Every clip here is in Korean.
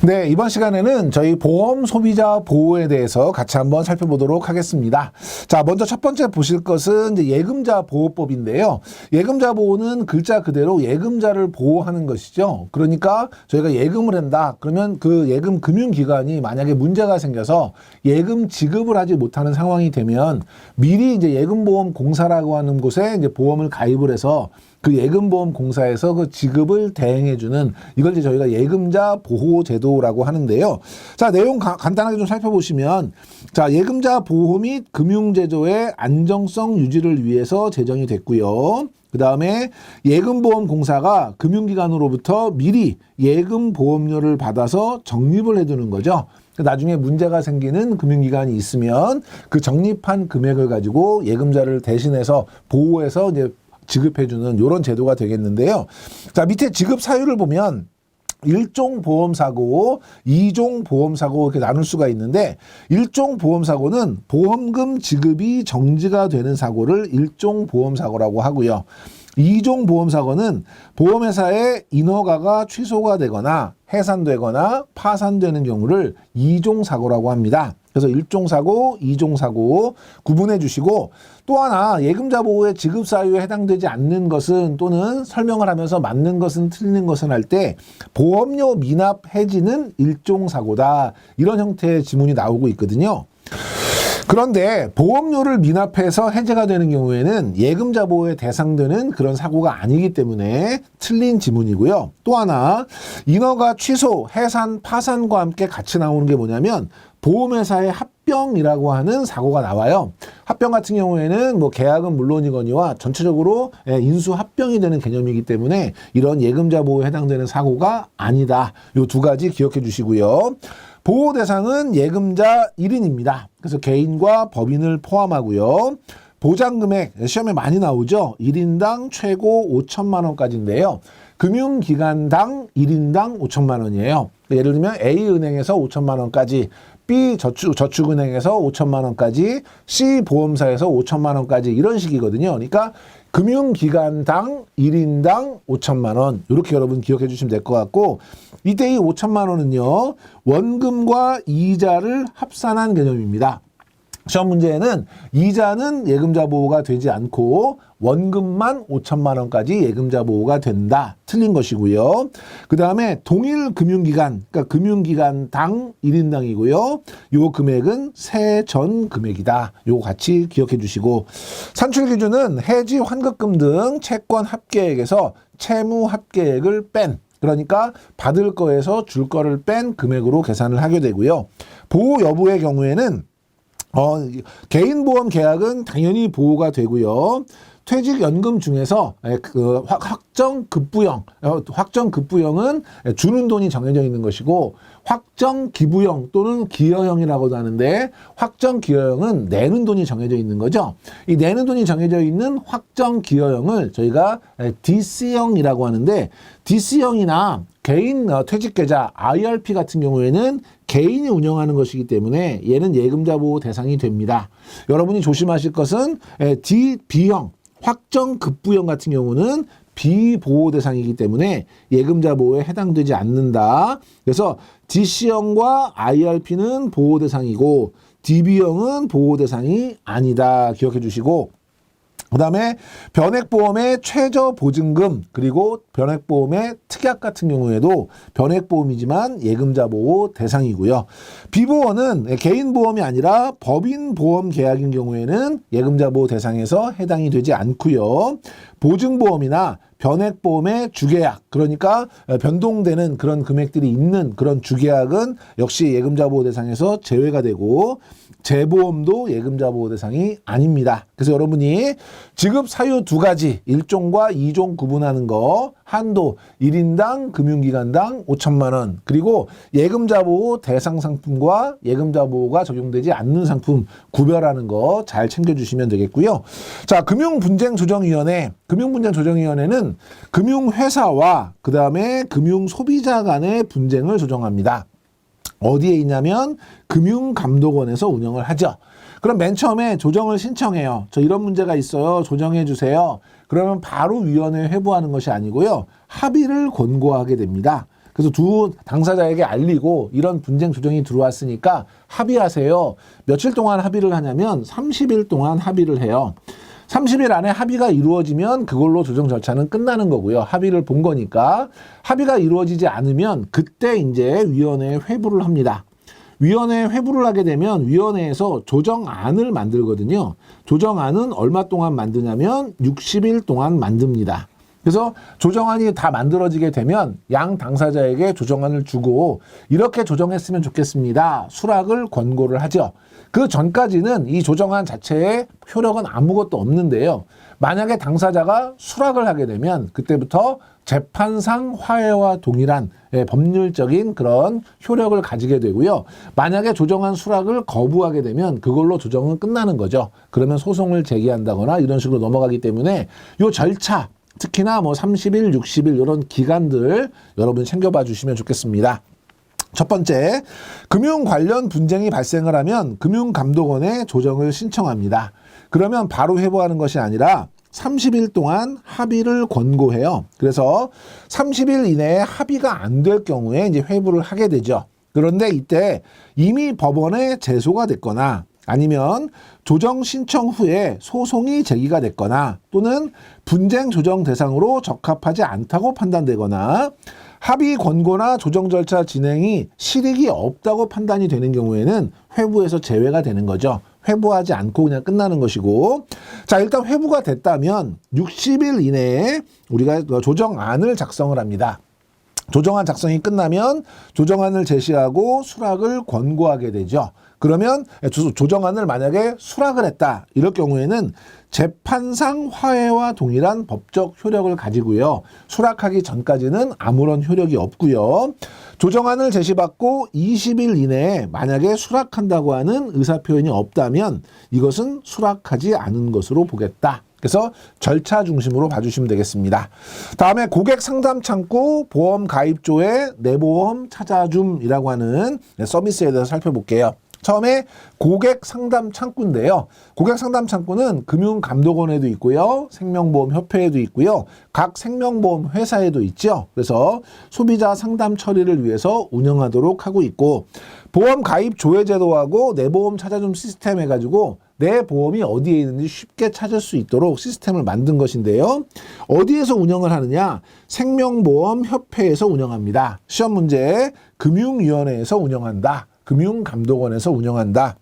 네, 이번 시간에는 저희 보험 소비자 보호에 대해서 같이 한번 살펴보도록 하겠습니다. 자, 먼저 첫 번째 보실 것은 이제 예금자 보호법인데요. 예금자 보호는 글자 그대로 예금자를 보호하는 것이죠. 그러니까 저희가 예금을 한다. 그러면 그 예금 금융기관이 만약에 문제가 생겨서 예금 지급을 하지 못하는 상황이 되면 미리 이제 예금보험공사라고 하는 곳에 이제 보험을 가입을 해서 그 예금보험공사에서 그 지급을 대행해주는 이걸 이제 저희가 예금자 보호제도라고 하는데요. 자, 내용 간단하게 좀 살펴보시면, 자, 예금자 보호 및 금융제도의 안정성 유지를 위해서 제정이 됐고요. 그 다음에 예금보험공사가 금융기관으로부터 미리 예금보험료를 받아서 적립을 해두는 거죠. 나중에 문제가 생기는 금융기관이 있으면 그 적립한 금액을 가지고 예금자를 대신해서 보호해서 이제 지급해주는 이런 제도가 되겠는데요. 자, 밑에 지급 사유를 보면 1종 보험사고, 2종 보험사고 이렇게 나눌 수가 있는데 1종 보험사고는 보험금 지급이 정지가 되는 사고를 1종 보험사고라고 하고요. 2종 보험사고는 보험회사의 인허가가 취소가 되거나 해산되거나 파산되는 경우를 2종 사고라고 합니다. 그래서 1종 사고, 2종 사고 구분해 주시고, 또 하나 예금자 보호의 지급 사유에 해당되지 않는 것은 또는 설명을 하면서 맞는 것은 틀리는 것은 할 때 보험료 미납 해지는 1종 사고다. 이런 형태의 지문이 나오고 있거든요. 그런데 보험료를 미납해서 해제가 되는 경우에는 예금자 보호에 대상되는 그런 사고가 아니기 때문에 틀린 지문이고요. 또 하나 인허가 취소, 해산, 파산과 함께 같이 나오는 게 뭐냐면 보험회사의 합병이라고 하는 사고가 나와요. 합병 같은 경우에는 뭐 계약은 물론이거니와 전체적으로 인수 합병이 되는 개념이기 때문에 이런 예금자 보호에 해당되는 사고가 아니다. 요 두 가지 기억해 주시고요. 보호 대상은 예금자 1인입니다. 그래서 개인과 법인을 포함하고요. 보장금액 시험에 많이 나오죠. 1인당 최고 5천만 원까지인데요. 금융기관당 1인당 5천만 원이에요. 예를 들면 A은행에서 5천만 원까지, B 저축은행에서 5천만 원까지, C 보험사에서 5천만 원까지 이런 식이거든요. 그러니까 금융기관당 1인당 5천만 원 이렇게 여러분 기억해 주시면 될 것 같고, 이때 이 5천만 원은요 원금과 이자를 합산한 개념입니다. 시험 문제에는 이자는 예금자 보호가 되지 않고 원금만 5천만 원까지 예금자 보호가 된다. 틀린 것이고요. 그 다음에 동일 금융기관, 그러니까 금융기관당 1인당이고요. 요 금액은 세전 금액이다. 요거 같이 기억해 주시고, 산출 기준은 해지 환급금 등 채권 합계액에서 채무 합계액을 뺀, 그러니까 받을 거에서 줄 거를 뺀 금액으로 계산을 하게 되고요. 보호 여부의 경우에는 개인보험 계약은 당연히 보호가 되고요. 퇴직연금 중에서 그 확정 급부형은 주는 돈이 정해져 있는 것이고, 확정 기부형 또는 기여형이라고도 하는데, 확정 기여형은 내는 돈이 정해져 있는 거죠. 이 내는 돈이 정해져 있는 확정 기여형을 저희가 DC형이라고 하는데, DC형이나 개인 퇴직계좌 IRP 같은 경우에는 개인이 운영하는 것이기 때문에 얘는 예금자 보호 대상이 됩니다. 여러분이 조심하실 것은 B형 확정 급부형 같은 경우는 비보호 대상이기 때문에 예금자 보호에 해당되지 않는다. 그래서 DC형과 IRP는 보호 대상이고 DB형은 보호 대상이 아니다. 기억해 주시고, 그 다음에 변액보험의 최저보증금, 그리고 변액보험의 특약 같은 경우에도 변액보험이지만 예금자 보호 대상이고요. 비보험은 개인보험이 아니라 법인보험 계약인 경우에는 예금자 보호 대상에서 해당이 되지 않고요. 보증보험이나 변액보험의 주계약, 그러니까 변동되는 그런 금액들이 있는 그런 주계약은 역시 예금자 보호 대상에서 제외가 되고, 재보험도 예금자 보호 대상이 아닙니다. 그래서 여러분이 지급 사유 두 가지, 1종과 2종 구분하는 거, 한도 1인당 금융기관당 5천만 원, 그리고 예금자 보호 대상 상품과 예금자 보호가 적용되지 않는 상품 구별하는 거 잘 챙겨주시면 되겠고요. 자, 금융분쟁조정위원회는 금융회사와 그 다음에 금융소비자 간의 분쟁을 조정합니다. 어디에 있냐면 금융감독원에서 운영을 하죠. 그럼 맨 처음에 조정을 신청해요. 저 이런 문제가 있어요. 조정해 주세요. 그러면 바로 위원회에 회부하는 것이 아니고요. 합의를 권고하게 됩니다. 그래서 두 당사자에게 알리고 이런 분쟁 조정이 들어왔으니까 합의하세요. 며칠 동안 합의를 하냐면 30일 동안 합의를 해요. 30일 안에 합의가 이루어지면 그걸로 조정 절차는 끝나는 거고요. 합의를 본 거니까. 합의가 이루어지지 않으면 그때 이제 위원회에 회부를 합니다. 위원회에 회부를 하게 되면 위원회에서 조정안을 만들거든요. 조정안은 얼마 동안 만드냐면 60일 동안 만듭니다. 그래서 조정안이 다 만들어지게 되면 양 당사자에게 조정안을 주고 이렇게 조정했으면 좋겠습니다. 수락을 권고를 하죠. 그 전까지는 이 조정안 자체에 효력은 아무것도 없는데요. 만약에 당사자가 수락을 하게 되면 그때부터 재판상 화해와 동일한 법률적인 그런 효력을 가지게 되고요. 만약에 조정안 수락을 거부하게 되면 그걸로 조정은 끝나는 거죠. 그러면 소송을 제기한다거나 이런 식으로 넘어가기 때문에 이 절차, 특히나 뭐 30일, 60일 이런 기간들 여러분 챙겨봐 주시면 좋겠습니다. 첫 번째, 금융 관련 분쟁이 발생을 하면 금융감독원에 조정을 신청합니다. 그러면 바로 회부하는 것이 아니라 30일 동안 합의를 권고해요. 그래서 30일 이내에 합의가 안 될 경우에 이제 회부를 하게 되죠. 그런데 이때 이미 법원에 제소가 됐거나 아니면 조정 신청 후에 소송이 제기가 됐거나 또는 분쟁 조정 대상으로 적합하지 않다고 판단되거나 합의 권고나 조정 절차 진행이 실익이 없다고 판단이 되는 경우에는 회부에서 제외가 되는 거죠. 회부하지 않고 그냥 끝나는 것이고, 자, 일단 회부가 됐다면 60일 이내에 우리가 조정안을 작성을 합니다. 조정안 작성이 끝나면 조정안을 제시하고 수락을 권고하게 되죠. 그러면 조정안을 만약에 수락을 했다. 이럴 경우에는 재판상 화해와 동일한 법적 효력을 가지고요. 수락하기 전까지는 아무런 효력이 없고요. 조정안을 제시받고 20일 이내에 만약에 수락한다고 하는 의사표현이 없다면 이것은 수락하지 않은 것으로 보겠다. 그래서 절차 중심으로 봐주시면 되겠습니다. 다음에 고객 상담 창구 보험 가입조회 내보험 찾아줌이라고 하는 서비스에 대해서 살펴볼게요. 처음에 고객 상담 창구인데요. 고객 상담 창구는 금융감독원에도 있고요. 생명보험협회에도 있고요. 각 생명보험 회사에도 있죠. 그래서 소비자 상담 처리를 위해서 운영하도록 하고 있고, 보험 가입 조회 제도하고 내보험 찾아줌 시스템 해가지고 내 보험이 어디에 있는지 쉽게 찾을 수 있도록 시스템을 만든 것인데요. 어디에서 운영을 하느냐? 생명보험협회에서 운영합니다. 시험 문제 금융위원회에서 운영한다. 금융감독원에서 운영한다.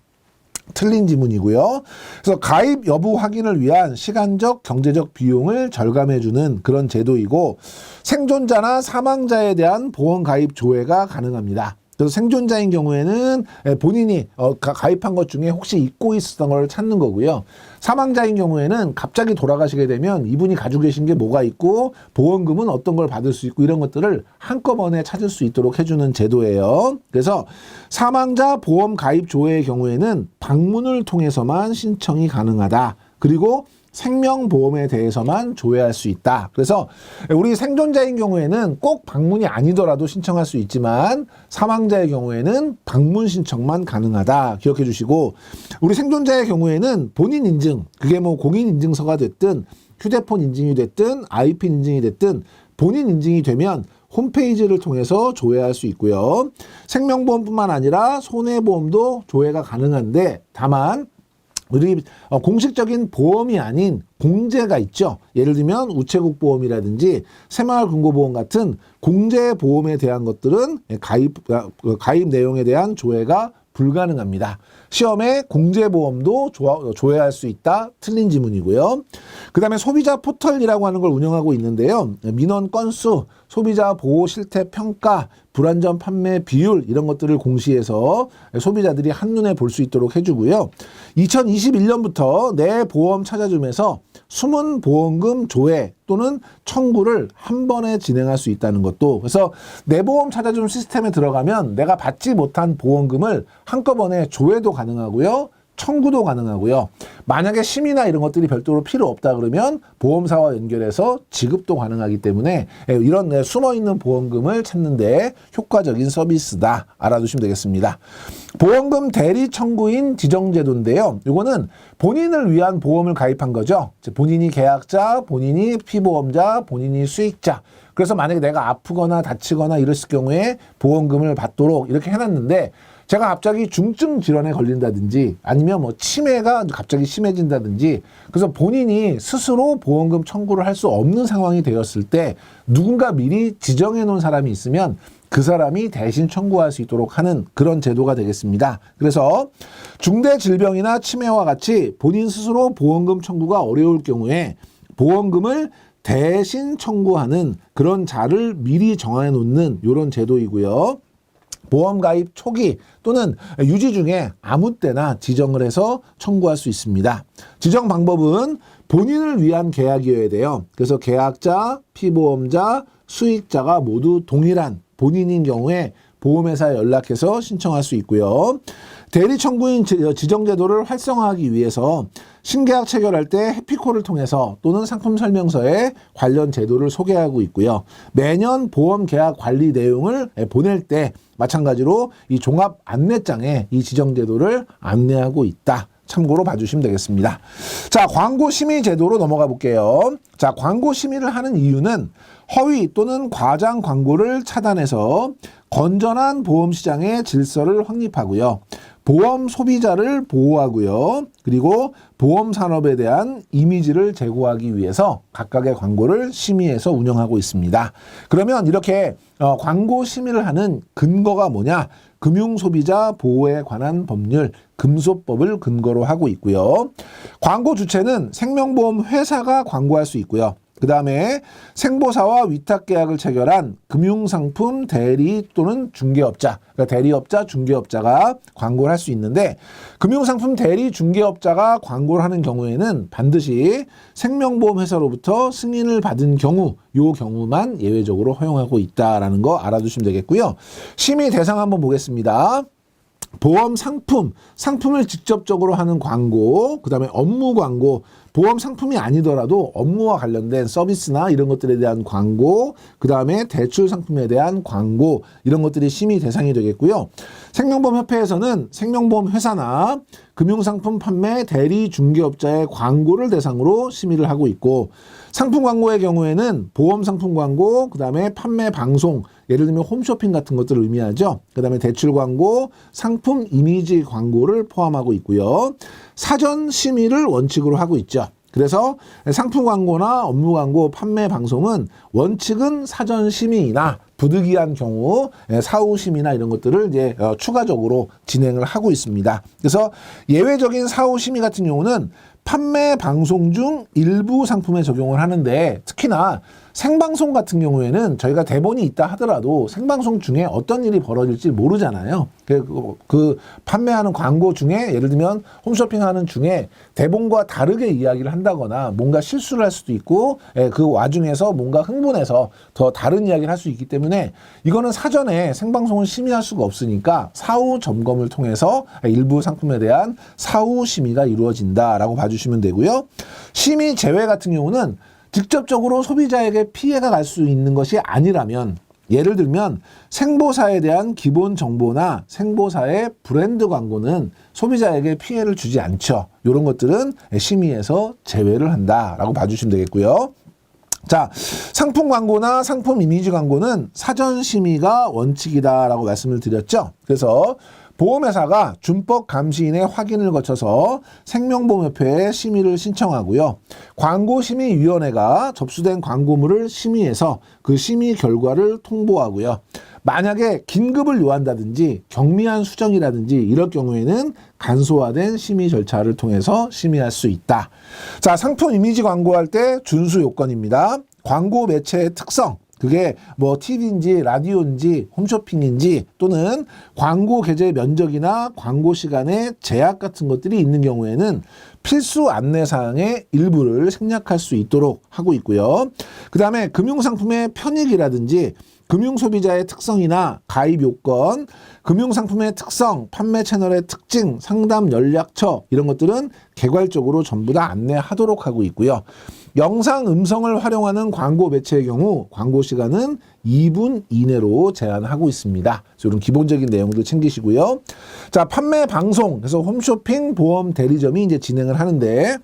틀린 지문이고요. 그래서 가입 여부 확인을 위한 시간적, 경제적 비용을 절감해주는 그런 제도이고, 생존자나 사망자에 대한 보험 가입 조회가 가능합니다. 그래서 생존자인 경우에는 본인이 가입한 것 중에 혹시 잊고 있었던 걸 찾는 거고요. 사망자인 경우에는 갑자기 돌아가시게 되면 이분이 가지고 계신 게 뭐가 있고 보험금은 어떤 걸 받을 수 있고 이런 것들을 한꺼번에 찾을 수 있도록 해주는 제도예요. 그래서 사망자 보험 가입 조회의 경우에는 방문을 통해서만 신청이 가능하다. 그리고 생명보험에 대해서만 조회할 수 있다. 그래서 우리 생존자인 경우에는 꼭 방문이 아니더라도 신청할 수 있지만 사망자의 경우에는 방문 신청만 가능하다. 기억해 주시고, 우리 생존자의 경우에는 본인 인증, 그게 뭐 공인인증서가 됐든 휴대폰 인증이 됐든 IP 인증이 됐든 본인 인증이 되면 홈페이지를 통해서 조회할 수 있고요. 생명보험뿐만 아니라 손해보험도 조회가 가능한데, 다만 우리 공식적인 보험이 아닌 공제가 있죠. 예를 들면 우체국 보험이라든지 새마을금고보험 같은 공제 보험에 대한 것들은 가입 내용에 대한 조회가 불가능합니다. 시험에 공제보험도 조회할 수 있다. 틀린 지문이고요. 그 다음에 소비자 포털이라고 하는 걸 운영하고 있는데요. 민원 건수, 소비자 보호 실태 평가, 불안전 판매 비율 이런 것들을 공시해서 소비자들이 한눈에 볼 수 있도록 해주고요. 2021년부터 내 보험 찾아줌에서 숨은 보험금 조회 또는 청구를 한 번에 진행할 수 있다는 것도, 그래서 내 보험 찾아줌 시스템에 들어가면 내가 받지 못한 보험금을 한꺼번에 조회도 가능하고요. 청구도 가능하고요. 만약에 심의나 이런 것들이 별도로 필요 없다 그러면 보험사와 연결해서 지급도 가능하기 때문에 이런 숨어있는 보험금을 찾는 데 효과적인 서비스다. 알아두시면 되겠습니다. 보험금 대리 청구인 지정제도인데요. 이거는 본인을 위한 보험을 가입한 거죠. 본인이 계약자, 본인이 피보험자, 본인이 수익자. 그래서 만약에 내가 아프거나 다치거나 이랬을 경우에 보험금을 받도록 이렇게 해놨는데 제가 갑자기 중증 질환에 걸린다든지 아니면 뭐 치매가 갑자기 심해진다든지 그래서 본인이 스스로 보험금 청구를 할 수 없는 상황이 되었을 때 누군가 미리 지정해 놓은 사람이 있으면 그 사람이 대신 청구할 수 있도록 하는 그런 제도가 되겠습니다. 그래서 중대 질병이나 치매와 같이 본인 스스로 보험금 청구가 어려울 경우에 보험금을 대신 청구하는 그런 자를 미리 정해 놓는 이런 제도이고요. 보험 가입 초기 또는 유지 중에 아무 때나 지정을 해서 청구할 수 있습니다. 지정 방법은 본인을 위한 계약이어야 돼요. 그래서 계약자, 피보험자, 수익자가 모두 동일한 본인인 경우에 보험회사에 연락해서 신청할 수 있고요. 대리 청구인 지정 제도를 활성화하기 위해서 신계약 체결할 때 해피콜을 통해서 또는 상품 설명서에 관련 제도를 소개하고 있고요. 매년 보험 계약 관리 내용을 보낼 때 마찬가지로 이 종합 안내장에 이 지정 제도를 안내하고 있다. 참고로 봐주시면 되겠습니다. 자, 광고 심의 제도로 넘어가 볼게요. 자, 광고 심의를 하는 이유는 허위 또는 과장 광고를 차단해서 건전한 보험 시장의 질서를 확립하고요. 보험 소비자를 보호하고요. 그리고 보험 산업에 대한 이미지를 제고하기 위해서 각각의 광고를 심의해서 운영하고 있습니다. 그러면 이렇게 광고 심의를 하는 근거가 뭐냐? 금융소비자 보호에 관한 법률 금소법을 근거로 하고 있고요. 광고 주체는 생명보험 회사가 광고할 수 있고요. 그 다음에 생보사와 위탁계약을 체결한 금융상품 대리 또는 중개업자, 그러니까 대리업자, 중개업자가 광고를 할 수 있는데 금융상품 대리 중개업자가 광고를 하는 경우에는 반드시 생명보험회사로부터 승인을 받은 경우, 요 경우만 예외적으로 허용하고 있다라는 거 알아두시면 되겠고요. 심의 대상 한번 보겠습니다. 보험 상품을 직접적으로 하는 광고, 그 다음에 업무 광고, 보험 상품이 아니더라도 업무와 관련된 서비스나 이런 것들에 대한 광고, 그 다음에 대출 상품에 대한 광고, 이런 것들이 심의 대상이 되겠고요. 생명보험협회에서는 생명보험 회사나 금융상품 판매 대리 중개업자의 광고를 대상으로 심의를 하고 있고, 상품 광고의 경우에는 보험 상품 광고, 그 다음에 판매 방송, 예를 들면 홈쇼핑 같은 것들을 의미하죠. 그 다음에 대출 광고, 상품 이미지 광고를 포함하고 있고요. 사전 심의를 원칙으로 하고 있죠. 그래서 상품 광고나 업무 광고, 판매 방송은 원칙은 사전 심의이나 부득이한 경우 사후 심의나 이런 것들을 이제 추가적으로 진행을 하고 있습니다. 그래서 예외적인 사후 심의 같은 경우는 판매 방송 중 일부 상품에 적용을 하는데 특히나 생방송 같은 경우에는 저희가 대본이 있다 하더라도 생방송 중에 어떤 일이 벌어질지 모르잖아요. 그 판매하는 광고 중에 예를 들면 홈쇼핑하는 중에 대본과 다르게 이야기를 한다거나 뭔가 실수를 할 수도 있고 그 와중에서 뭔가 흥분해서 더 다른 이야기를 할 수 있기 때문에 이거는 사전에 생방송을 심의할 수가 없으니까 사후 점검을 통해서 일부 상품에 대한 사후 심의가 이루어진다라고 봐주시면 되고요. 심의 제외 같은 경우는 직접적으로 소비자에게 피해가 갈 수 있는 것이 아니라면 예를 들면 생보사에 대한 기본 정보나 생보사의 브랜드 광고는 소비자에게 피해를 주지 않죠. 이런 것들은 심의에서 제외를 한다라고 봐주시면 되겠고요. 자, 상품 광고나 상품 이미지 광고는 사전 심의가 원칙이다라고 말씀을 드렸죠. 그래서 보험회사가 준법 감시인의 확인을 거쳐서 생명보험협회에 심의를 신청하고요. 광고심의위원회가 접수된 광고물을 심의해서 그 심의 결과를 통보하고요. 만약에 긴급을 요한다든지 경미한 수정이라든지 이럴 경우에는 간소화된 심의 절차를 통해서 심의할 수 있다. 자, 상품 이미지 광고할 때 준수 요건입니다. 광고 매체의 특성, 그게 뭐 TV인지 라디오인지 홈쇼핑인지 또는 광고 게재 면적이나 광고 시간의 제약 같은 것들이 있는 경우에는 필수 안내사항의 일부를 생략할 수 있도록 하고 있고요. 그 다음에 금융상품의 편익이라든지 금융소비자의 특성이나 가입 요건, 금융상품의 특성, 판매 채널의 특징, 상담 연락처 이런 것들은 개괄적으로 전부 다 안내하도록 하고 있고요. 영상, 음성을 활용하는 광고 매체의 경우 광고 시간은 2분 이내로 제한하고 있습니다. 그래서 이런 기본적인 내용들 챙기시고요. 자, 판매 방송, 그래서 홈쇼핑 보험 대리점이 이제 진행을 하는데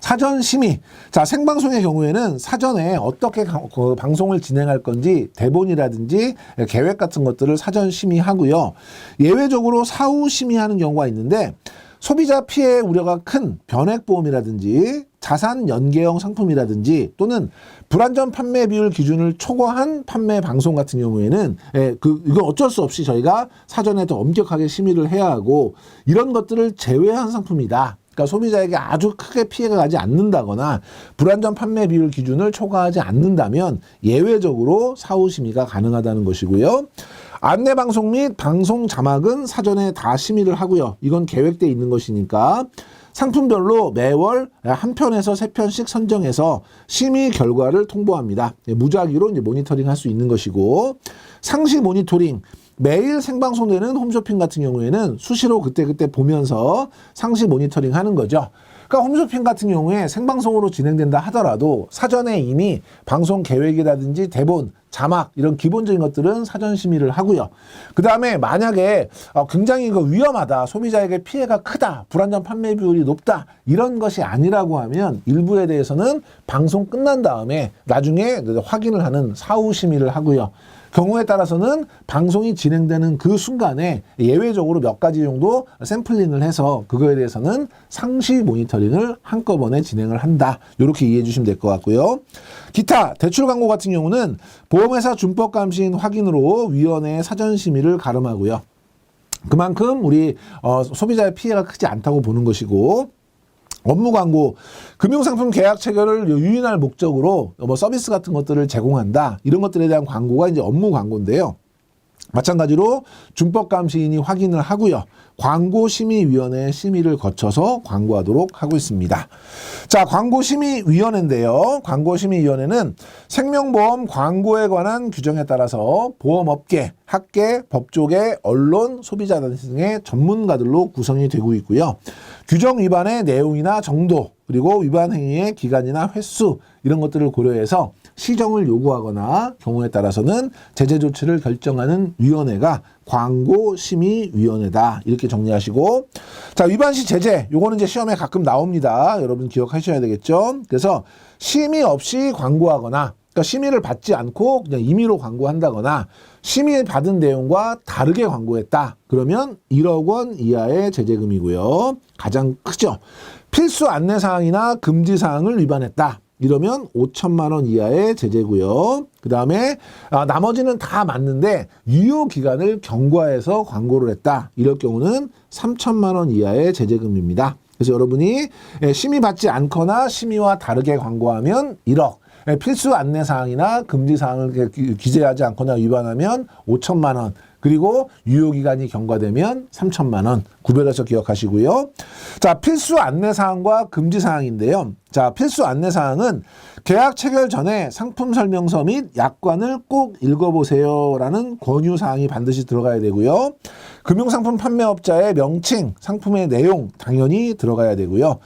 사전 심의. 자, 생방송의 경우에는 사전에 어떻게 그 방송을 진행할 건지 대본이라든지 계획 같은 것들을 사전 심의하고요. 예외적으로 사후 심의하는 경우가 있는데 소비자 피해 우려가 큰 변액보험이라든지 자산 연계형 상품이라든지 또는 불안전 판매 비율 기준을 초과한 판매 방송 같은 경우에는 이건 어쩔 수 없이 저희가 사전에 더 엄격하게 심의를 해야 하고 이런 것들을 제외한 상품이다. 그러니까 소비자에게 아주 크게 피해가 가지 않는다거나 불안전 판매 비율 기준을 초과하지 않는다면 예외적으로 사후 심의가 가능하다는 것이고요. 안내방송 및 방송 자막은 사전에 다 심의를 하고요. 이건 계획되어 있는 것이니까 상품별로 매월 한 편에서 세 편씩 선정해서 심의 결과를 통보합니다. 무작위로 이제 모니터링 할 수 있는 것이고 상시 모니터링 매일 생방송되는 홈쇼핑 같은 경우에는 수시로 그때그때 보면서 상시 모니터링 하는 거죠. 그러니까 홈쇼핑 같은 경우에 생방송으로 진행된다 하더라도 사전에 이미 방송 계획이라든지 대본, 자막 이런 기본적인 것들은 사전 심의를 하고요. 그 다음에 만약에 굉장히 위험하다, 소비자에게 피해가 크다, 불안전 판매 비율이 높다 이런 것이 아니라고 하면 일부에 대해서는 방송 끝난 다음에 나중에 확인을 하는 사후 심의를 하고요. 경우에 따라서는 방송이 진행되는 그 순간에 예외적으로 몇 가지 정도 샘플링을 해서 그거에 대해서는 상시 모니터링을 한꺼번에 진행을 한다. 이렇게 이해해 주시면 될 것 같고요. 기타 대출 광고 같은 경우는 보험회사 준법감시인 확인으로 위원회의 사전 심의를 가름하고요. 그만큼 우리 소비자의 피해가 크지 않다고 보는 것이고 업무 광고, 금융상품 계약 체결을 유인할 목적으로 서비스 같은 것들을 제공한다. 이런 것들에 대한 광고가 이제 업무 광고인데요. 마찬가지로 준법감시인이 확인을 하고요. 광고심의위원회의 심의를 거쳐서 광고하도록 하고 있습니다. 자, 광고심의위원회인데요. 광고심의위원회는 생명보험 광고에 관한 규정에 따라서 보험업계, 학계, 법조계, 언론, 소비자 등의 전문가들로 구성이 되고 있고요. 규정 위반의 내용이나 정도, 그리고 위반 행위의 기간이나 횟수 이런 것들을 고려해서 시정을 요구하거나 경우에 따라서는 제재 조치를 결정하는 위원회가 광고심의위원회다. 이렇게 정리하시고, 자, 위반 시 제재, 요거는 이제 시험에 가끔 나옵니다. 여러분 기억하셔야 되겠죠? 그래서 심의 없이 광고하거나, 그러니까 심의를 받지 않고 그냥 임의로 광고한다거나 심의 받은 내용과 다르게 광고했다. 그러면 1억 원 이하의 제재금이고요. 가장 크죠. 필수 안내사항이나 금지사항을 위반했다. 이러면 5천만 원 이하의 제재고요. 그 다음에 나머지는 다 맞는데 유효기간을 경과해서 광고를 했다. 이럴 경우는 3천만 원 이하의 제재금입니다. 그래서 여러분이 심의받지 않거나 심의와 다르게 광고하면 1억, 필수 안내사항이나 금지사항을 기재하지 않거나 위반하면 5천만 원, 그리고 유효기간이 경과되면 3천만 원 구별해서 기억하시고요. 자, 필수 안내사항과 금지사항인데요. 자, 필수 안내사항은 계약 체결 전에 상품 설명서 및 약관을 꼭 읽어보세요 라는 권유사항이 반드시 들어가야 되고요. 금융상품 판매업자의 명칭, 상품의 내용 당연히 들어가야 되고요.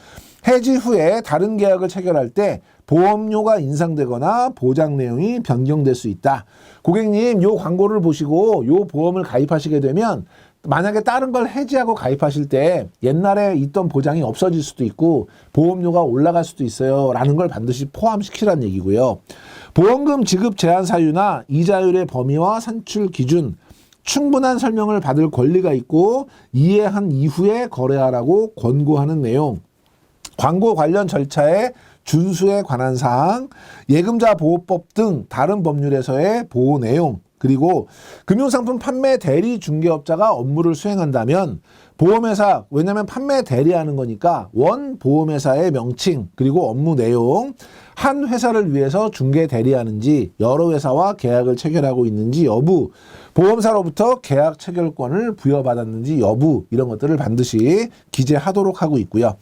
해지 후에 다른 계약을 체결할 때 보험료가 인상되거나 보장 내용이 변경될 수 있다. 고객님, 요 광고를 보시고 요 보험을 가입하시게 되면 만약에 다른 걸 해지하고 가입하실 때 옛날에 있던 보장이 없어질 수도 있고 보험료가 올라갈 수도 있어요 라는 걸 반드시 포함시키라는 얘기고요. 보험금 지급 제한 사유나 이자율의 범위와 산출 기준, 충분한 설명을 받을 권리가 있고 이해한 이후에 거래하라고 권고하는 내용, 광고 관련 절차의 준수에 관한 사항, 예금자 보호법 등 다른 법률에서의 보호 내용, 그리고 금융상품 판매 대리 중개업자가 업무를 수행한다면 보험회사, 왜냐하면 판매 대리하는 거니까 원 보험회사의 명칭, 그리고 업무 내용, 한 회사를 위해서 중개 대리하는지 여러 회사와 계약을 체결하고 있는지 여부, 보험사로부터 계약 체결권을 부여받았는지 여부, 이런 것들을 반드시 기재하도록 하고 있고요.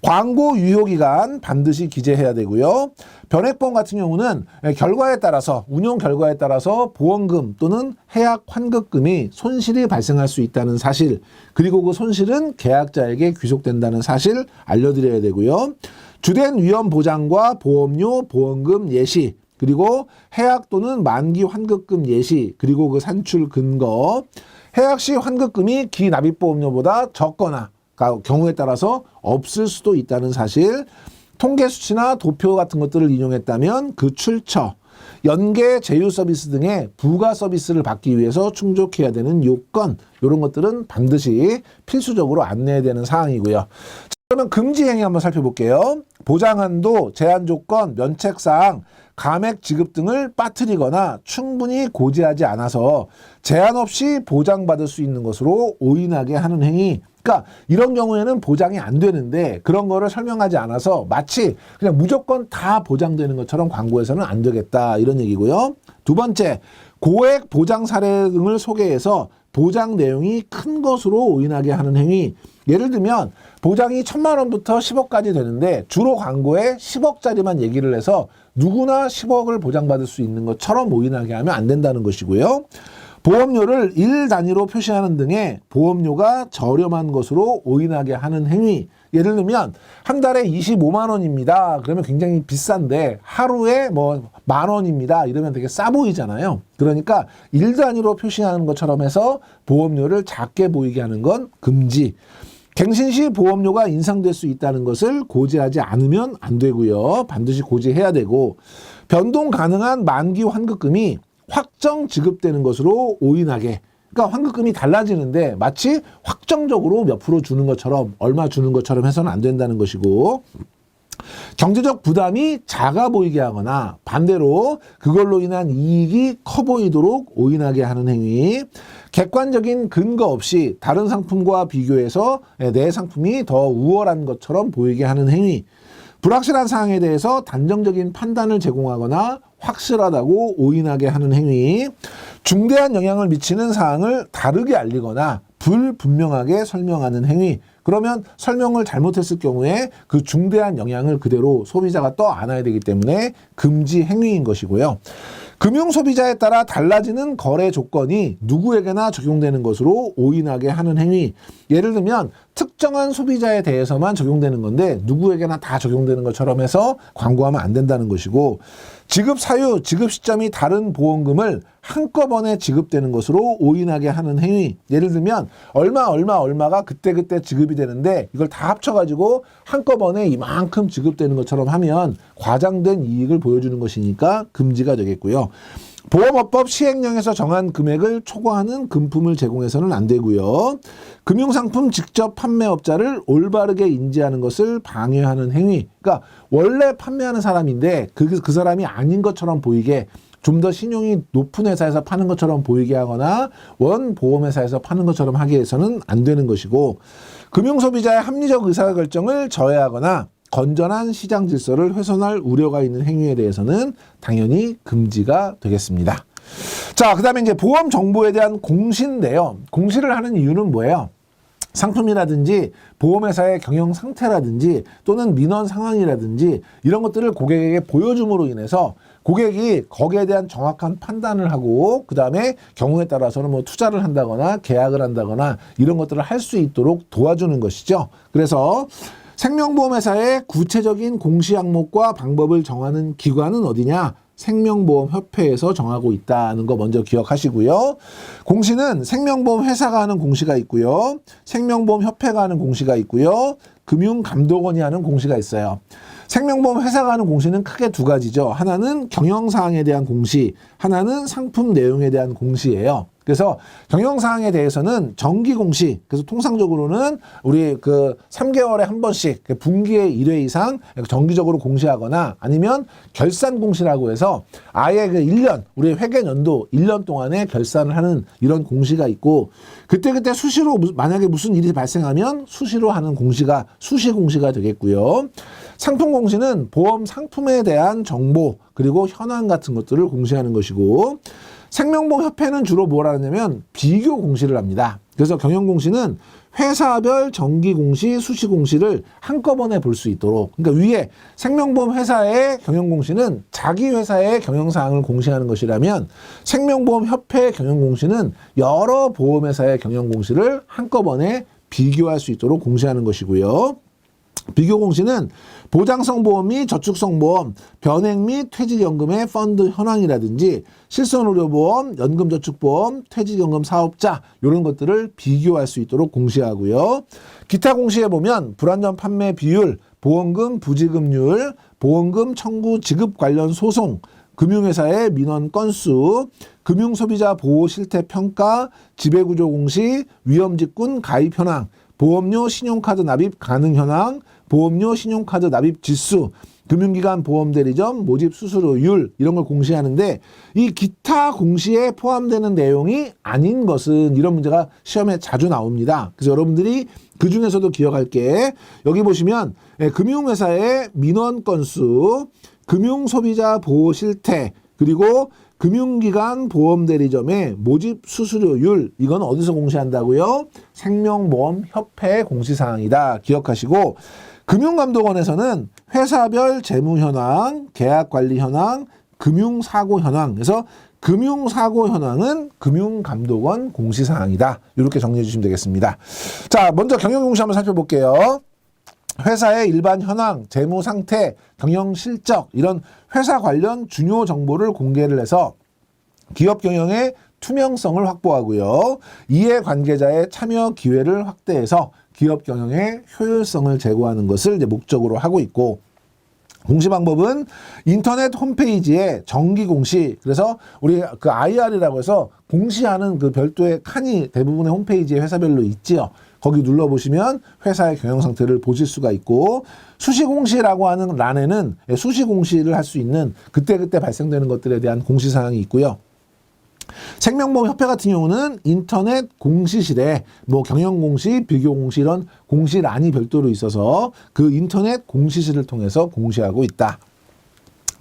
광고 유효기간 반드시 기재해야 되고요. 변액보험 같은 경우는 결과에 따라서, 운용 결과에 따라서 보험금 또는 해약 환급금이 손실이 발생할 수 있다는 사실, 그리고 그 손실은 계약자에게 귀속된다는 사실 알려드려야 되고요. 주된 위험 보장과 보험료, 보험금 예시, 그리고 해약 또는 만기 환급금 예시, 그리고 그 산출 근거, 해약 시 환급금이 기납입보험료보다 적거나 경우에 따라서 없을 수도 있다는 사실, 통계 수치나 도표 같은 것들을 인용했다면 그 출처, 연계, 제휴 서비스 등의 부가 서비스를 받기 위해서 충족해야 되는 요건, 이런 것들은 반드시 필수적으로 안내해야 되는 사항이고요. 그러면 금지 행위 한번 살펴볼게요. 보장한도, 제한 조건, 면책사항, 감액 지급 등을 빠뜨리거나 충분히 고지하지 않아서 제한 없이 보장받을 수 있는 것으로 오인하게 하는 행위. 그러니까 이런 경우에는 보장이 안 되는데 그런 거를 설명하지 않아서 마치 그냥 무조건 다 보장되는 것처럼 광고해서는 안 되겠다, 이런 얘기고요. 두 번째, 고액 보장 사례 등을 소개해서 보장 내용이 큰 것으로 오인하게 하는 행위. 예를 들면 보장이 1,000만 원부터 10억까지 되는데 주로 광고에 10억짜리만 얘기를 해서 누구나 10억을 보장받을 수 있는 것처럼 오인하게 하면 안 된다는 것이고요. 보험료를 일 단위로 표시하는 등의 보험료가 저렴한 것으로 오인하게 하는 행위. 예를 들면 한 달에 25만 원입니다. 그러면 굉장히 비싼데 하루에 뭐 10,000원입니다. 이러면 되게 싸 보이잖아요. 그러니까 일 단위로 표시하는 것처럼 해서 보험료를 작게 보이게 하는 건 금지. 갱신 시 보험료가 인상될 수 있다는 것을 고지하지 않으면 안 되고요. 반드시 고지해야 되고, 변동 가능한 만기 환급금이 확정 지급되는 것으로 오인하게, 그러니까 환급금이 달라지는데 마치 확정적으로 몇 프로 주는 것처럼, 얼마 주는 것처럼 해서는 안 된다는 것이고, 경제적 부담이 작아 보이게 하거나 반대로 그걸로 인한 이익이 커 보이도록 오인하게 하는 행위, 객관적인 근거 없이 다른 상품과 비교해서 내 상품이 더 우월한 것처럼 보이게 하는 행위, 불확실한 사항에 대해서 단정적인 판단을 제공하거나 확실하다고 오인하게 하는 행위, 중대한 영향을 미치는 사항을 다르게 알리거나 불분명하게 설명하는 행위. 그러면 설명을 잘못했을 경우에 그 중대한 영향을 그대로 소비자가 떠안아야 되기 때문에 금지 행위인 것이고요. 금융소비자에 따라 달라지는 거래 조건이 누구에게나 적용되는 것으로 오인하게 하는 행위. 예를 들면 특정한 소비자에 대해서만 적용되는 건데 누구에게나 다 적용되는 것처럼 해서 광고하면 안 된다는 것이고, 지급 사유, 지급 시점이 다른 보험금을 한꺼번에 지급되는 것으로 오인하게 하는 행위. 예를 들면 얼마가 그때 지급이 되는데 이걸 다 합쳐가지고 한꺼번에 이만큼 지급되는 것처럼 하면 과장된 이익을 보여주는 것이니까 금지가 되겠고요. 보험업법 시행령에서 정한 금액을 초과하는 금품을 제공해서는 안 되고요. 금융상품 직접 판매업자를 올바르게 인지하는 것을 방해하는 행위. 그러니까 원래 판매하는 사람인데 그 사람이 아닌 것처럼 보이게, 좀 더 신용이 높은 회사에서 파는 것처럼 보이게 하거나 원 보험회사에서 파는 것처럼 하게 해서는 안 되는 것이고, 금융소비자의 합리적 의사결정을 저해하거나 건전한 시장 질서를 훼손할 우려가 있는 행위에 대해서는 당연히 금지가 되겠습니다. 자, 그 다음에 이제 보험 정보에 대한 공시인데요. 공시를 하는 이유는 뭐예요? 상품이라든지 보험회사의 경영 상태라든지 또는 민원 상황이라든지 이런 것들을 고객에게 보여줌으로 인해서 고객이 거기에 대한 정확한 판단을 하고 그 다음에 경우에 따라서는 뭐 투자를 한다거나 계약을 한다거나 이런 것들을 할 수 있도록 도와주는 것이죠. 그래서 생명보험회사의 구체적인 공시 항목과 방법을 정하는 기관은 어디냐? 생명보험협회에서 정하고 있다는 거 먼저 기억하시고요. 공시는 생명보험회사가 하는 공시가 있고요. 생명보험협회가 하는 공시가 있고요. 금융감독원이 하는 공시가 있어요. 생명보험회사가 하는 공시는 크게 두 가지죠. 하나는 경영사항에 대한 공시, 하나는 상품 내용에 대한 공시예요. 그래서 경영사항에 대해서는 정기공시, 그래서 통상적으로는 우리 그 3개월에 한 번씩 분기에 1회 이상 정기적으로 공시하거나 아니면 결산공시라고 해서 아예 그 1년, 우리 회계연도 1년 동안에 결산을 하는 이런 공시가 있고, 그때그때 수시로 만약에 무슨 일이 발생하면 수시로 하는 공시가 수시공시가 되겠고요. 상품공시는 보험 상품에 대한 정보 그리고 현황 같은 것들을 공시하는 것이고, 생명보험협회는 주로 뭘 하냐면 비교 공시를 합니다. 그래서 경영공시는 회사별 정기공시, 수시공시를 한꺼번에 볼 수 있도록, 그러니까 위에 생명보험 회사의 경영공시는 자기 회사의 경영사항을 공시하는 것이라면 생명보험협회의 경영공시는 여러 보험회사의 경영공시를 한꺼번에 비교할 수 있도록 공시하는 것이고요. 비교공시는 보장성 보험 및 저축성 보험, 변액 및 퇴직연금의 펀드 현황이라든지 실손의료보험, 연금저축보험, 퇴직연금 사업자 이런 것들을 비교할 수 있도록 공시하고요. 기타 공시에 보면 불안전 판매 비율, 보험금 부지급률, 보험금 청구 지급 관련 소송, 금융회사의 민원 건수, 금융소비자 보호 실태 평가, 지배구조 공시, 위험직군 가입 현황, 보험료 신용카드 납입 가능 현황, 보험료 신용카드 납입 지수, 금융기관 보험대리점 모집 수수료율 이런 걸 공시하는데 이 기타 공시에 포함되는 내용이 아닌 것은 이런 문제가 시험에 자주 나옵니다. 그래서 여러분들이 그 중에서도 기억할 게 여기 보시면 금융회사의 민원 건수, 금융소비자 보호 실태, 그리고 금융기관 보험대리점의 모집 수수료율 이건 어디서 공시한다고요? 생명보험협회 공시사항이다. 기억하시고 금융감독원에서는 회사별 재무 현황, 계약관리 현황, 금융사고 현황 그래서 금융사고 현황은 금융감독원 공시사항이다. 이렇게 정리해 주시면 되겠습니다. 자, 먼저 경영공시 한번 살펴볼게요. 회사의 일반 현황, 재무 상태, 경영 실적 이런 회사 관련 중요 정보를 공개를 해서 기업 경영의 투명성을 확보하고요. 이해관계자의 참여 기회를 확대해서 기업 경영의 효율성을 제고하는 것을 이제 목적으로 하고 있고 공시 방법은 인터넷 홈페이지에 정기 공시 그래서 우리 그 IR이라고 해서 공시하는 그 별도의 칸이 대부분의 홈페이지에 회사별로 있지요. 거기 눌러보시면 회사의 경영 상태를 보실 수가 있고 수시공시라고 하는 란에는 수시공시를 할 수 있는 그때그때 발생되는 것들에 대한 공시사항이 있고요. 생명보험협회 같은 경우는 인터넷 공시실에 뭐 경영공시, 비교공시 이런 공시란이 별도로 있어서 그 인터넷 공시실을 통해서 공시하고 있다.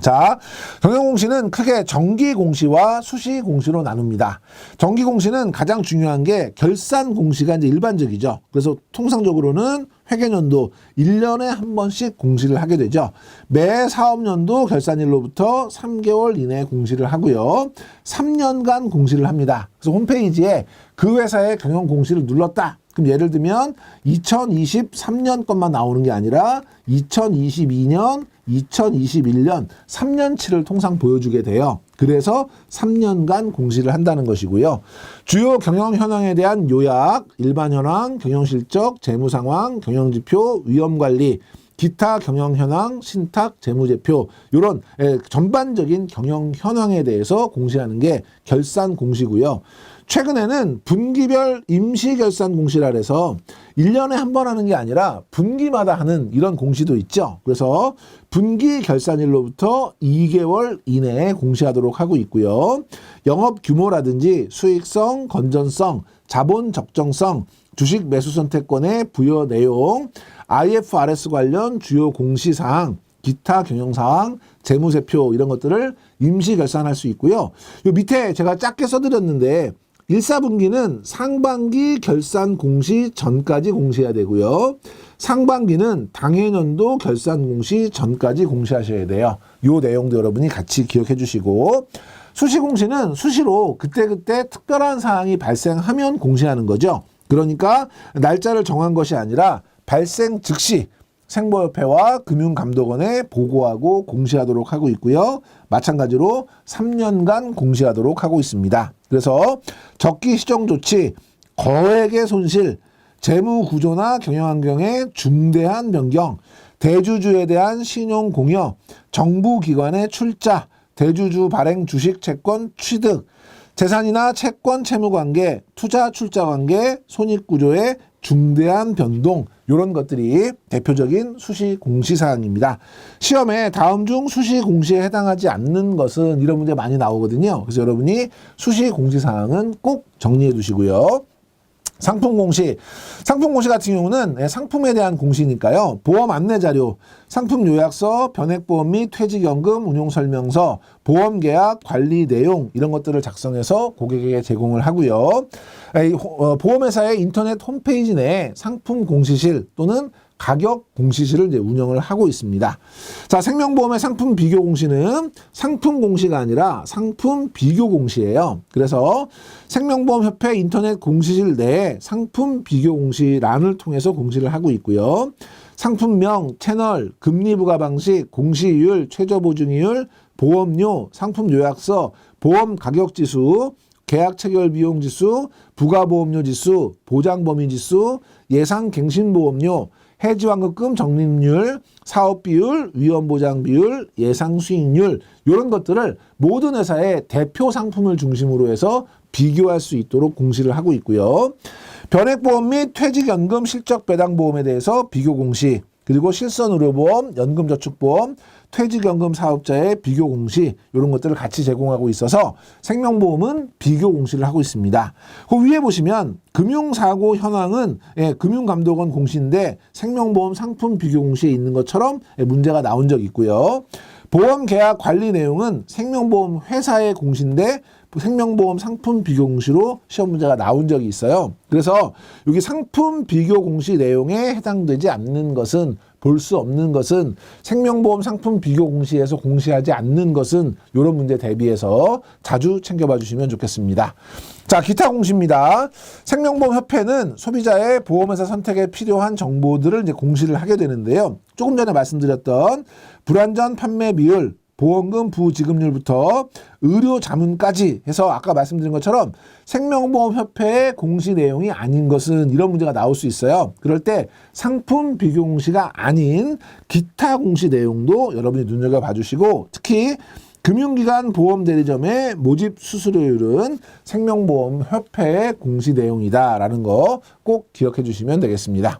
자, 경영공시는 크게 정기공시와 수시공시로 나눕니다. 정기공시는 가장 중요한 게 결산공시가 이제 일반적이죠. 그래서 통상적으로는 회계연도 1년에 한 번씩 공시를 하게 되죠. 매 사업연도 결산일로부터 3개월 이내에 공시를 하고요. 3년간 공시를 합니다. 그래서 홈페이지에 그 회사의 경영공시를 눌렀다. 그럼 예를 들면 2023년 것만 나오는 게 아니라 2022년, 2021년 3년치를 통상 보여주게 돼요. 그래서 3년간 공시를 한다는 것이고요. 주요 경영 현황에 대한 요약, 일반 현황, 경영 실적, 재무 상황, 경영 지표, 위험 관리, 기타 경영 현황, 신탁, 재무제표 이런 전반적인 경영 현황에 대해서 공시하는 게 결산 공시고요. 최근에는 분기별 임시결산 공시라 해서 1년에 한 번 하는 게 아니라 분기마다 하는 이런 공시도 있죠. 그래서 분기 결산일로부터 2개월 이내에 공시하도록 하고 있고요. 영업 규모라든지 수익성, 건전성, 자본 적정성, 주식 매수 선택권의 부여 내용, IFRS 관련 주요 공시사항, 기타 경영사항, 재무제표 이런 것들을 임시결산할 수 있고요. 요 밑에 제가 작게 써드렸는데 1사분기는 상반기 결산 공시 전까지 공시해야 되고요. 상반기는 당해년도 결산 공시 전까지 공시하셔야 돼요. 요 내용도 여러분이 같이 기억해 주시고 수시공시는 수시로 그때그때 특별한 사항이 발생하면 공시하는 거죠. 그러니까 날짜를 정한 것이 아니라 발생 즉시 생보협회와 금융감독원에 보고하고 공시하도록 하고 있고요. 마찬가지로 3년간 공시하도록 하고 있습니다. 그래서 적기 시정 조치, 거액의 손실, 재무 구조나 경영 환경의 중대한 변경, 대주주에 대한 신용 공여, 정부기관의 출자, 대주주 발행 주식 채권 취득, 재산이나 채권 채무 관계, 투자 출자 관계, 손익 구조의 중대한 변동 이런 것들이 대표적인 수시 공시 사항입니다. 시험에 다음 중 수시 공시에 해당하지 않는 것은 이런 문제 많이 나오거든요. 그래서 여러분이 수시 공시 사항은 꼭 정리해 두시고요. 상품 공시. 상품 공시 같은 경우는 상품에 대한 공시니까요. 보험 안내 자료, 상품 요약서, 변액보험 및 퇴직연금 운용설명서, 보험계약 관리 내용 이런 것들을 작성해서 고객에게 제공을 하고요. 보험회사의 인터넷 홈페이지 내에 상품 공시실 또는 가격 공시실을 이제 운영을 하고 있습니다. 자, 생명보험의 상품 비교 공시는 상품 공시가 아니라 상품 비교 공시예요. 그래서 생명보험협회 인터넷 공시실 내에 상품 비교 공시란을 통해서 공시를 하고 있고요. 상품명, 채널, 금리 부과 방식, 공시율, 최저 보증이율, 보험료, 상품 요약서, 보험 가격 지수, 계약 체결 비용 지수, 부가보험료 지수, 보장 범위 지수, 예상 갱신보험료, 해지환급금 적립률, 사업비율, 위험보장비율, 예상수익률 이런 것들을 모든 회사의 대표 상품을 중심으로 해서 비교할 수 있도록 공시를 하고 있고요. 변액보험 및 퇴직연금 실적배당보험에 대해서 비교 공시, 그리고 실손의료보험, 연금저축보험, 퇴직연금 사업자의 비교 공시 이런 것들을 같이 제공하고 있어서 생명보험은 비교 공시를 하고 있습니다. 그 위에 보시면 금융사고 현황은 금융감독원 공시인데 생명보험 상품 비교 공시에 있는 것처럼 문제가 나온 적이 있고요. 보험계약 관리 내용은 생명보험 회사의 공시인데 생명보험 상품 비교 공시로 시험 문제가 나온 적이 있어요. 그래서 여기 상품 비교 공시 내용에 해당되지 않는 것은, 볼 수 없는 것은, 생명보험 상품 비교 공시에서 공시하지 않는 것은 이런 문제 대비해서 자주 챙겨봐 주시면 좋겠습니다. 자, 기타 공시입니다. 생명보험협회는 소비자의 보험회사 선택에 필요한 정보들을 이제 공시를 하게 되는데요. 조금 전에 말씀드렸던 불완전 판매 비율, 보험금 부지급률부터 의료 자문까지 해서 아까 말씀드린 것처럼 생명보험협회의 공시 내용이 아닌 것은 이런 문제가 나올 수 있어요. 그럴 때 상품 비교 공시가 아닌 기타 공시 내용도 여러분이 눈여겨봐 주시고, 특히 금융기관 보험대리점의 모집 수수료율은 생명보험협회의 공시 내용이다라는 거 꼭 기억해 주시면 되겠습니다.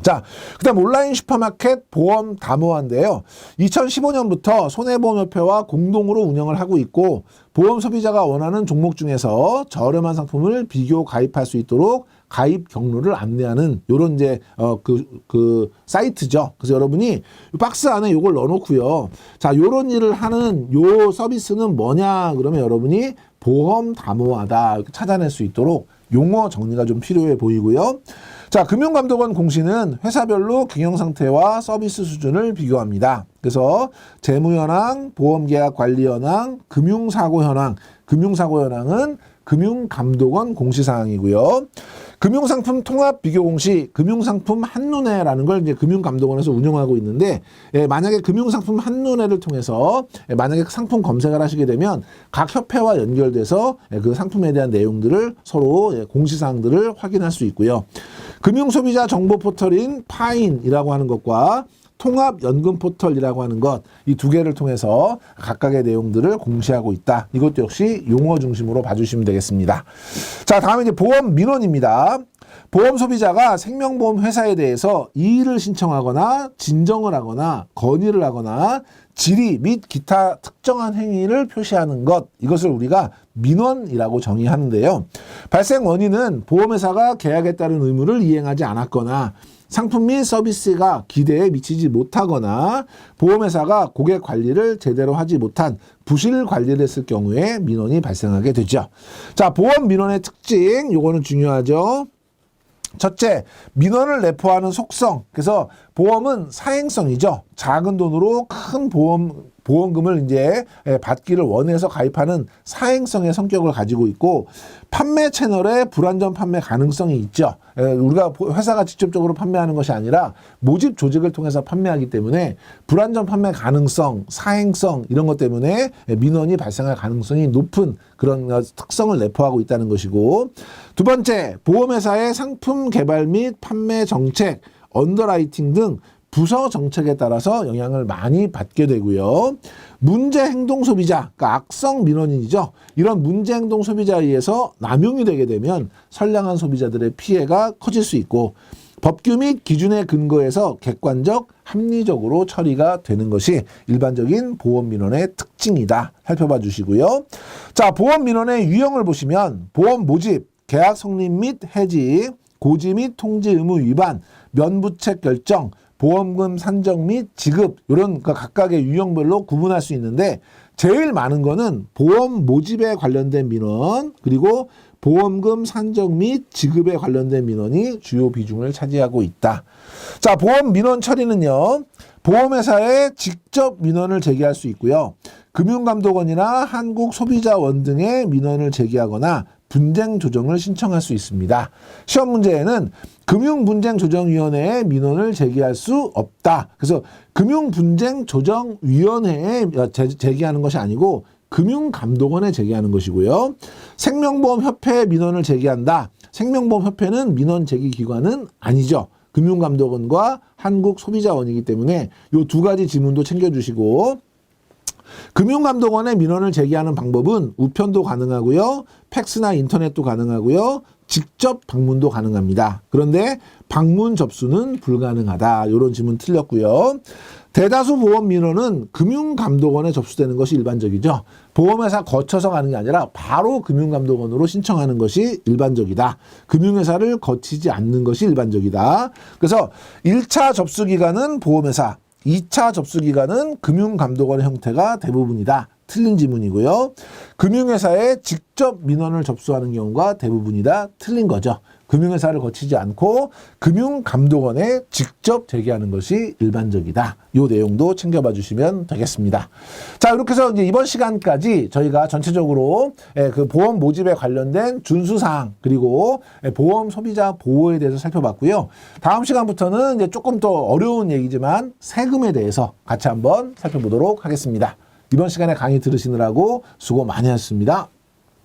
자, 그다음 온라인 슈퍼마켓 보험 담보화인데요. 2015년부터 손해보험협회와 공동으로 운영을 하고 있고, 보험 소비자가 원하는 종목 중에서 저렴한 상품을 비교 가입할 수 있도록 가입 경로를 안내하는 요런 이제 그 사이트죠. 그래서 여러분이 박스 안에 요걸 넣어놓고요. 자, 요런 일을 하는 요 서비스는 뭐냐 그러면 여러분이 보험 담보화다 이렇게 찾아낼 수 있도록 용어 정리가 좀 필요해 보이고요. 자, 금융감독원 공시는 회사별로 경영상태와 서비스 수준을 비교합니다. 그래서 재무현황, 보험계약관리현황, 금융사고현황, 금융사고현황은 금융감독원 공시사항이고요. 금융상품 통합 비교 공시, 금융상품 한눈에라는 걸 이제 금융감독원에서 운영하고 있는데, 만약에 금융상품 한눈에를 통해서 만약에 상품 검색을 하시게 되면 각 협회와 연결돼서 그 상품에 대한 내용들을 서로 공시사항들을 확인할 수 있고요. 금융소비자 정보 포털인 파인이라고 하는 것과 통합연금 포털이라고 하는 것, 이 두 개를 통해서 각각의 내용들을 공시하고 있다. 이것도 역시 용어 중심으로 봐주시면 되겠습니다. 자, 다음에 이제 보험 민원입니다. 보험 소비자가 생명보험 회사에 대해서 이의를 신청하거나 진정을 하거나 건의를 하거나 질의 및 기타 특정한 행위를 표시하는 것, 이것을 우리가 민원이라고 정의하는데요. 발생 원인은 보험회사가 계약에 따른 의무를 이행하지 않았거나 상품 및 서비스가 기대에 미치지 못하거나 보험회사가 고객 관리를 제대로 하지 못한 부실 관리를 했을 경우에 민원이 발생하게 되죠. 자, 보험 민원의 특징, 요거는 중요하죠. 첫째, 민원을 내포하는 속성. 그래서 보험은 사행성이죠. 작은 돈으로 큰 보험금을 이제 받기를 원해서 가입하는 사행성의 성격을 가지고 있고, 판매 채널에 불완전 판매 가능성이 있죠. 우리가 회사가 직접적으로 판매하는 것이 아니라 모집 조직을 통해서 판매하기 때문에 불완전 판매 가능성, 사행성 이런 것 때문에 민원이 발생할 가능성이 높은 그런 특성을 내포하고 있다는 것이고, 두 번째, 보험회사의 상품 개발 및 판매 정책, 언더라이팅 등 부서 정책에 따라서 영향을 많이 받게 되고요. 문제 행동 소비자, 그러니까 악성 민원인이죠. 이런 문제 행동 소비자에 의해서 남용이 되게 되면 선량한 소비자들의 피해가 커질 수 있고, 법규 및 기준에 근거해서 객관적, 합리적으로 처리가 되는 것이 일반적인 보험 민원의 특징이다. 살펴봐 주시고요. 자, 보험 민원의 유형을 보시면 보험 모집, 계약 성립 및 해지, 고지 및 통지 의무 위반, 면부책 결정, 보험금 산정 및 지급, 이런 각각의 유형별로 구분할 수 있는데, 제일 많은 거는 보험 모집에 관련된 민원, 그리고 보험금 산정 및 지급에 관련된 민원이 주요 비중을 차지하고 있다. 자, 보험 민원 처리는요, 보험회사에 직접 민원을 제기할 수 있고요. 금융감독원이나 한국소비자원 등의 민원을 제기하거나 분쟁 조정을 신청할 수 있습니다. 시험 문제에는 금융분쟁조정위원회에 민원을 제기할 수 없다. 그래서 금융분쟁조정위원회에 제기하는 것이 아니고 금융감독원에 제기하는 것이고요. 생명보험협회에 민원을 제기한다. 생명보험협회는 민원 제기 기관은 아니죠. 금융감독원과 한국소비자원이기 때문에 이 두 가지 지문도 챙겨주시고, 금융감독원에 민원을 제기하는 방법은 우편도 가능하고요. 팩스나 인터넷도 가능하고요. 직접 방문도 가능합니다. 그런데 방문 접수는 불가능하다. 이런 지문 틀렸고요. 대다수 보험 민원은 금융감독원에 접수되는 것이 일반적이죠. 보험회사 거쳐서 가는 게 아니라 바로 금융감독원으로 신청하는 것이 일반적이다. 금융회사를 거치지 않는 것이 일반적이다. 그래서 1차 접수기관은 보험회사, 2차 접수기관은 금융감독원의 형태가 대부분이다. 틀린 지문이고요. 금융회사에 직접 민원을 접수하는 경우가 대부분이다. 틀린 거죠. 금융회사를 거치지 않고 금융감독원에 직접 제기하는 것이 일반적이다. 이 내용도 챙겨봐 주시면 되겠습니다. 자, 이렇게 해서 이제 이번 시간까지 저희가 전체적으로 그 보험 모집에 관련된 준수사항 그리고 보험 소비자 보호에 대해서 살펴봤고요. 다음 시간부터는 이제 조금 더 어려운 얘기지만 세금에 대해서 같이 한번 살펴보도록 하겠습니다. 이번 시간에 강의 들으시느라고 수고 많이 하셨습니다.